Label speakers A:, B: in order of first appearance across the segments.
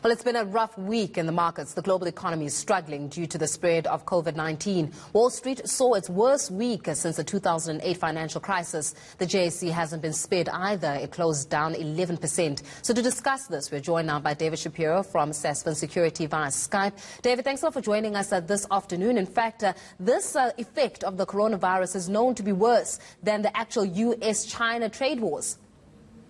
A: Well, it's been a rough week in the markets. The global economy is struggling due to the spread of COVID-19. Wall Street saw its worst week since the 2008 financial crisis. The JSE hasn't been spared either. It closed down 11%. So to discuss this, we're joined now by David Shapiro from Sasfin Securities via Skype. David, thanks a lot for joining us this afternoon. In fact, this effect of the coronavirus is known to be worse than the actual US-China trade wars.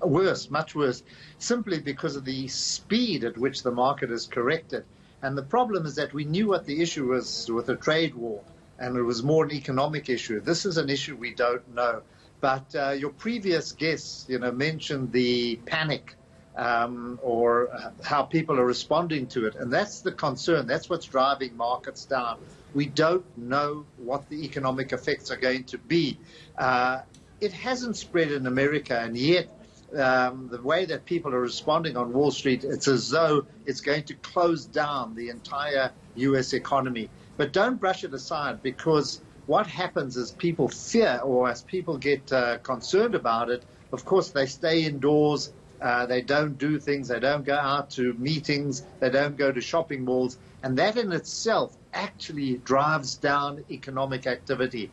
B: Worse, much worse, simply because of the speed at which the market has corrected. And the problem is that we knew what the issue was with the trade war, and it was more an economic issue. This is an issue we don't know. But your previous guests, mentioned the panic or how people are responding to it. And that's the concern. That's what's driving markets down. We don't know what the economic effects are going to be. It hasn't spread in America, and yet the way that people are responding on Wall Street, it's as though it's going to close down the entire U.S. economy. But don't brush it aside, because what happens is people fear, or as people get concerned about it, of course they stay indoors, they don't do things, they don't go out to meetings, they don't go to shopping malls, and that in itself actually drives down economic activity.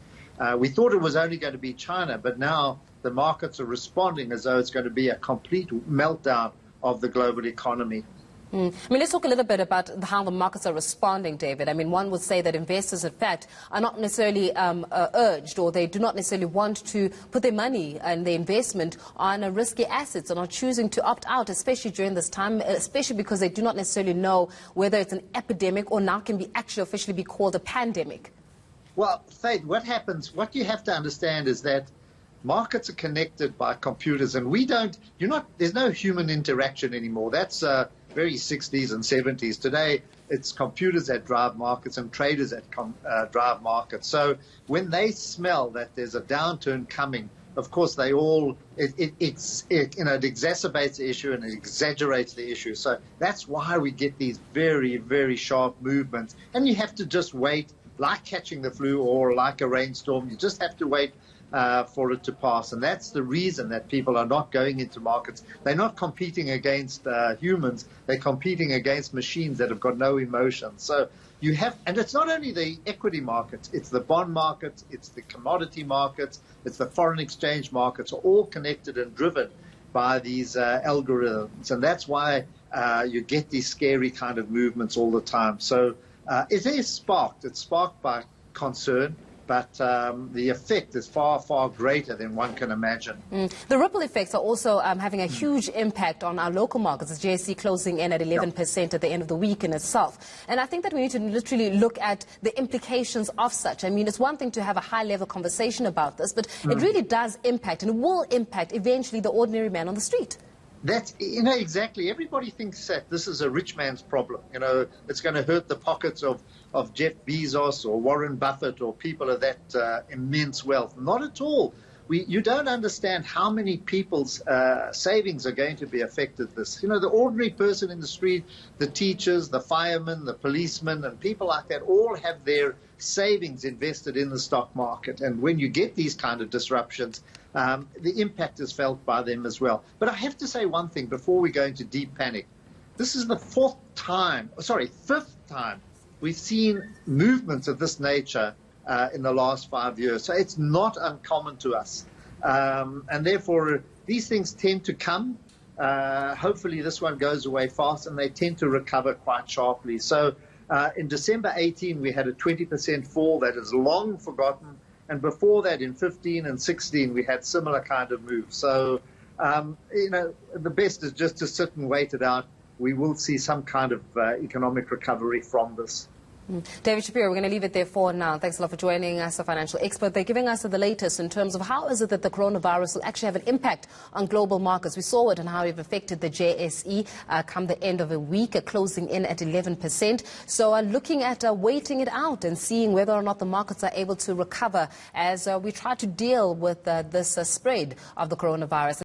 B: We thought it was only going to be China, but now the markets are responding as though it's going to be a complete meltdown of the global economy.
A: Let's talk a little bit about how the markets are responding, David. One would say that investors, in fact, are not necessarily urged, or they do not necessarily want to put their money and their investment on risky assets, and are choosing to opt out, especially during this time, especially because they do not necessarily know whether it's an epidemic or now can be actually officially be called a pandemic.
B: Well, Faith, what you have to understand is that markets are connected by computers, and there's no human interaction anymore. That's very 60s and 70s. Today, it's computers that drive markets and traders that drive markets. So when they smell that there's a downturn coming, of course, it exacerbates the issue and it exaggerates the issue. So that's why we get these very, very sharp movements. And you have to just wait, like catching the flu or like a rainstorm. You just have to wait for it to pass. And that's the reason that people are not going into markets. They're not competing against humans. They're competing against machines that have got no emotion. So and it's not only the equity markets, it's the bond markets, it's the commodity markets, it's the foreign exchange markets, are all connected and driven by these algorithms. And that's why you get these scary kind of movements all the time. So it is sparked. It's sparked by concern. But the effect is far, far greater than one can imagine.
A: The ripple effects are also having a huge impact on our local markets. The JSE closing in at 11% at the end of the week in itself. And I think that we need to literally look at the implications of such. It's one thing to have a high-level conversation about this, but it really does impact, and it will impact eventually the ordinary man on the street.
B: That's, exactly. Everybody thinks that this is a rich man's problem. It's going to hurt the pockets of Jeff Bezos or Warren Buffett or people of that immense wealth. Not at all. You don't understand how many people's savings are going to be affected this. The ordinary person in the street, the teachers, the firemen, the policemen, and people like that all have their savings invested in the stock market. And when you get these kind of disruptions, the impact is felt by them as well. But I have to say one thing before we go into deep panic. This is the fifth time we've seen movements of this nature in the last 5 years. So it's not uncommon to us. And therefore, these things tend to come. Hopefully this one goes away fast, and they tend to recover quite sharply. So in December 18, we had a 20% fall that is long forgotten. And before that, in 15 and 16, we had similar kind of moves. So, the best is just to sit and wait it out. We will see some kind of economic recovery from this.
A: David Shapiro, we're going to leave it there for now. Thanks a lot for joining us, a financial expert. They're giving us the latest in terms of how is it that the coronavirus will actually have an impact on global markets. We saw it and how it affected the JSE come the end of a week, closing in at 11%. So looking at waiting it out and seeing whether or not the markets are able to recover as we try to deal with this spread of the coronavirus.